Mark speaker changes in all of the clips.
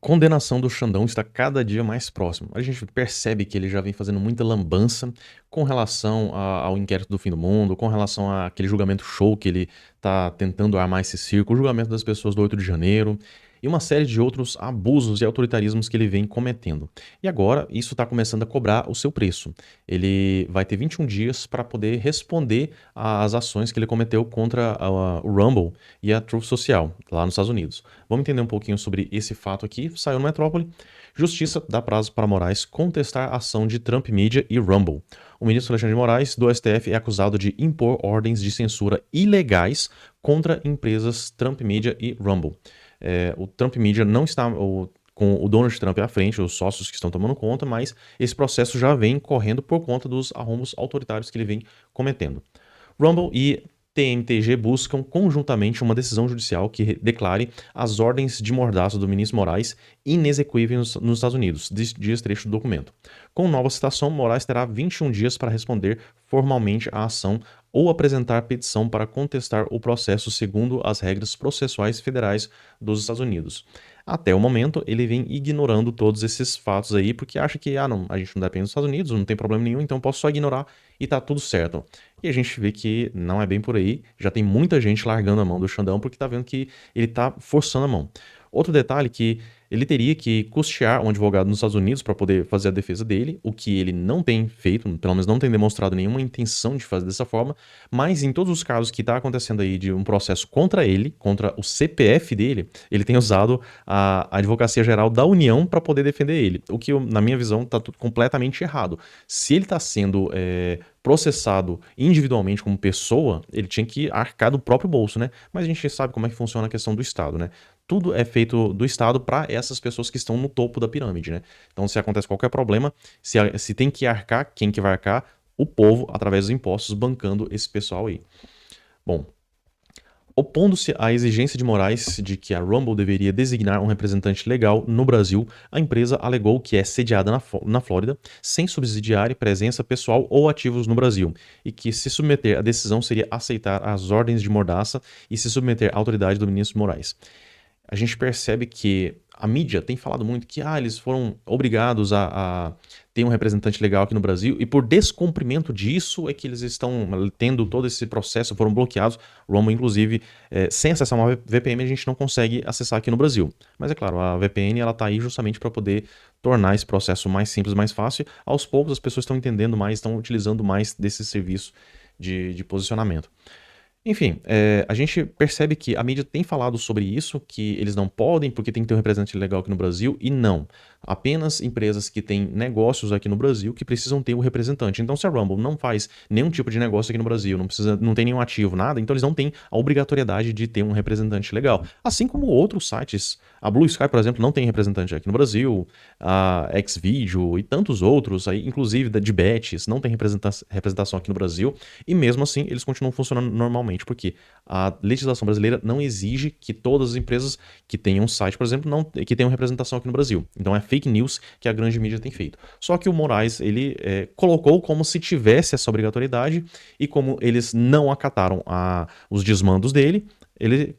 Speaker 1: Condenação do Xandão está cada dia mais próximo. A gente percebe que ele já vem fazendo muita lambança com relação ao inquérito do fim do mundo, com relação àquele julgamento show que ele está tentando armar esse circo, o julgamento das pessoas do 8 de janeiro e uma série de outros abusos e autoritarismos que ele vem cometendo. E agora isso está começando a cobrar o seu preço. Ele vai ter 21 dias para poder responder às ações que ele cometeu contra o Rumble e a Truth Social, lá nos Estados Unidos. Vamos entender um pouquinho sobre esse fato aqui. Saiu no Metrópole. Justiça dá prazo para Moraes contestar a ação de Trump Media e Rumble. O ministro Alexandre de Moraes, do STF, é acusado de impor ordens de censura ilegais contra empresas Trump Media e Rumble. O Trump Media não está com o Donald Trump à frente, os sócios que estão tomando conta, mas esse processo já vem correndo por conta dos arrombos autoritários que ele vem cometendo. Rumble e TMTG buscam conjuntamente uma decisão judicial que declare as ordens de mordaço do ministro Moraes inexequíveis nos Estados Unidos, diz trecho do documento. Com nova citação, Moraes terá 21 dias para responder formalmente à ação ou apresentar petição para contestar o processo segundo as regras processuais federais dos Estados Unidos. Até o momento, ele vem ignorando todos esses fatos aí, porque acha que, não, a gente não depende dos Estados Unidos, não tem problema nenhum, então posso só ignorar e tá tudo certo. E a gente vê que não é bem por aí, já tem muita gente largando a mão do Xandão porque tá vendo que ele tá forçando a mão. Outro detalhe que ele teria que custear um advogado nos Estados Unidos para poder fazer a defesa dele, o que ele não tem feito, pelo menos não tem demonstrado nenhuma intenção de fazer dessa forma, mas em todos os casos que está acontecendo aí de um processo contra ele, contra o CPF dele, ele tem usado a Advocacia Geral da União para poder defender ele, o que na minha visão está completamente errado. Se ele está sendo processado individualmente como pessoa, ele tinha que arcar do próprio bolso, né? Mas a gente sabe como é que funciona a questão do Estado, né? Tudo é feito do Estado para essas pessoas que estão no topo da pirâmide, né? Então, se acontece qualquer problema, se tem que arcar, quem que vai arcar? O povo, através dos impostos, bancando esse pessoal aí. Bom, opondo-se à exigência de Moraes de que a Rumble deveria designar um representante legal no Brasil, a empresa alegou que é sediada na Flórida, sem subsidiária, presença pessoal ou ativos no Brasil, e que se submeter à decisão seria aceitar as ordens de mordaça e se submeter à autoridade do ministro Moraes. A gente percebe que a mídia tem falado muito que eles foram obrigados a ter um representante legal aqui no Brasil e por descumprimento disso é que eles estão tendo todo esse processo, foram bloqueados. O Rumble, inclusive, sem acessar uma VPN, a gente não consegue acessar aqui no Brasil. Mas é claro, a VPN ela está aí justamente para poder tornar esse processo mais simples, mais fácil. Aos poucos as pessoas estão entendendo mais, estão utilizando mais desse serviço de posicionamento. Enfim, a gente percebe que a mídia tem falado sobre isso, que eles não podem porque tem que ter um representante legal aqui no Brasil, e não. Apenas empresas que têm negócios aqui no Brasil que precisam ter o representante. Então, se a Rumble não faz nenhum tipo de negócio aqui no Brasil, não tem nenhum ativo, nada, então eles não têm a obrigatoriedade de ter um representante legal. Assim como outros sites. A Blue Sky, por exemplo, não tem representante aqui no Brasil, a Xvideo e tantos outros, aí, inclusive de Bets, não tem representação aqui no Brasil, e mesmo assim eles continuam funcionando normalmente, porque a legislação brasileira não exige que todas as empresas que tenham um site, por exemplo, que tenham representação aqui no Brasil. Então é fake news que a grande mídia tem feito. Só que o Moraes, ele colocou como se tivesse essa obrigatoriedade, e como eles não acataram os desmandos dele, ele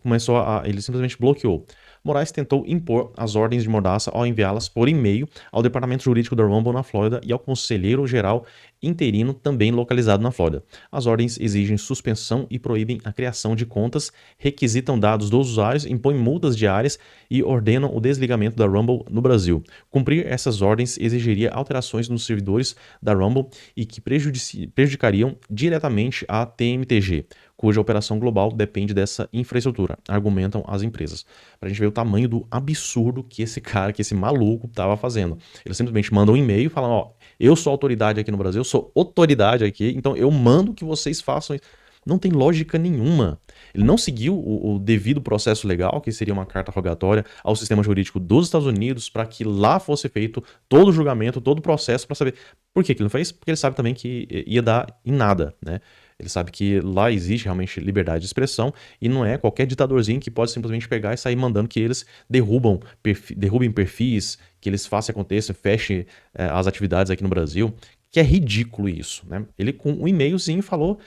Speaker 1: simplesmente bloqueou. Moraes tentou impor as ordens de mordaça ao enviá-las por e-mail ao Departamento Jurídico da Rumble na Flórida e ao Conselheiro-Geral interino também localizado na Flórida. As ordens exigem suspensão e proíbem a criação de contas, requisitam dados dos usuários, impõem multas diárias e ordenam o desligamento da Rumble no Brasil. Cumprir essas ordens exigiria alterações nos servidores da Rumble e que prejudicariam diretamente a TMTG, cuja operação global depende dessa infraestrutura, argumentam as empresas. Pra gente ver o tamanho do absurdo que esse maluco estava fazendo. Ele simplesmente manda um e-mail falando, eu sou autoridade aqui no Brasil, eu sou autoridade aqui, então eu mando que vocês façam isso. Não tem lógica nenhuma. Ele não seguiu o devido processo legal, que seria uma carta rogatória ao sistema jurídico dos Estados Unidos, para que lá fosse feito todo o julgamento, todo o processo, para saber por que ele não fez, porque ele sabe também que ia dar em nada, né? Ele sabe que lá existe realmente liberdade de expressão e não é qualquer ditadorzinho que pode simplesmente pegar e sair mandando que eles derrubem perfis, que eles façam aconteça, fechem as atividades aqui no Brasil. que é ridículo isso, né? Ele com um e-mailzinho falou,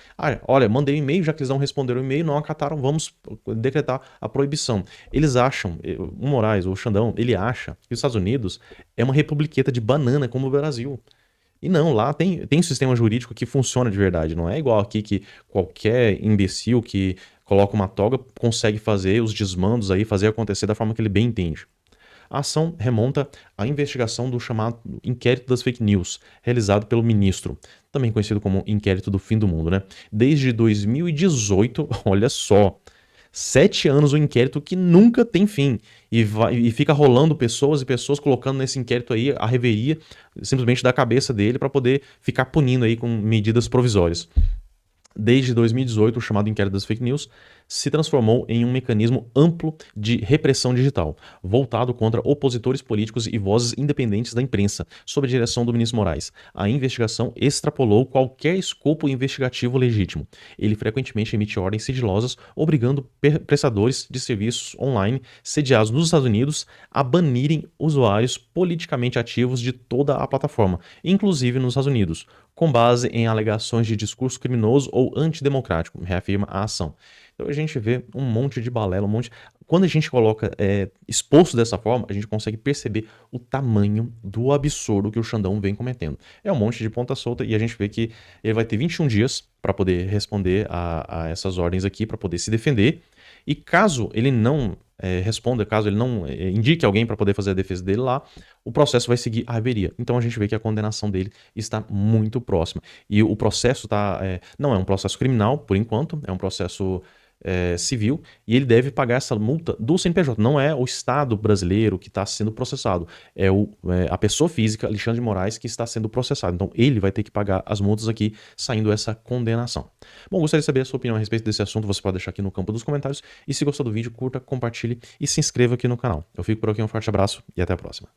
Speaker 1: olha, mandei um e-mail, já que eles não responderam o e-mail, não acataram, vamos decretar a proibição. Eles acham, o Moraes, o Xandão, ele acha que os Estados Unidos é uma republiqueta de banana como o Brasil. E não, lá tem um sistema jurídico que funciona de verdade, não é igual aqui que qualquer imbecil que coloca uma toga consegue fazer os desmandos aí, fazer acontecer da forma que ele bem entende. A ação remonta à investigação do chamado Inquérito das Fake News, realizado pelo ministro, também conhecido como Inquérito do Fim do Mundo, né? Desde 2018, olha só, 7 anos o inquérito que nunca tem fim. E fica rolando pessoas e pessoas colocando nesse inquérito aí a reveria simplesmente da cabeça dele para poder ficar punindo aí com medidas provisórias. Desde 2018, o chamado inquérito das fake news se transformou em um mecanismo amplo de repressão digital, voltado contra opositores políticos e vozes independentes da imprensa, sob a direção do ministro Moraes. A investigação extrapolou qualquer escopo investigativo legítimo. Ele frequentemente emite ordens sigilosas, obrigando prestadores de serviços online sediados nos Estados Unidos a banirem usuários politicamente ativos de toda a plataforma, inclusive nos Estados Unidos, com base em alegações de discurso criminoso ou antidemocrático, reafirma a ação. Então a gente vê um monte de balela, um monte. Quando a gente coloca exposto dessa forma, a gente consegue perceber o tamanho do absurdo que o Xandão vem cometendo. É um monte de ponta solta e a gente vê que ele vai ter 21 dias para poder responder a essas ordens aqui, para poder se defender. E caso ele não responda, caso ele não indique alguém para poder fazer a defesa dele lá, o processo vai seguir a reveria. Então a gente vê que a condenação dele está muito próxima. E o processo não é um processo criminal, por enquanto, é um processo civil, e ele deve pagar essa multa do CNPJ. Não é o Estado brasileiro que está sendo processado, é a pessoa física, Alexandre de Moraes, que está sendo processado. Então ele vai ter que pagar as multas aqui, saindo essa condenação. Bom, gostaria de saber a sua opinião a respeito desse assunto, você pode deixar aqui no campo dos comentários, e se gostou do vídeo, curta, compartilhe e se inscreva aqui no canal. Eu fico por aqui, um forte abraço e até a próxima.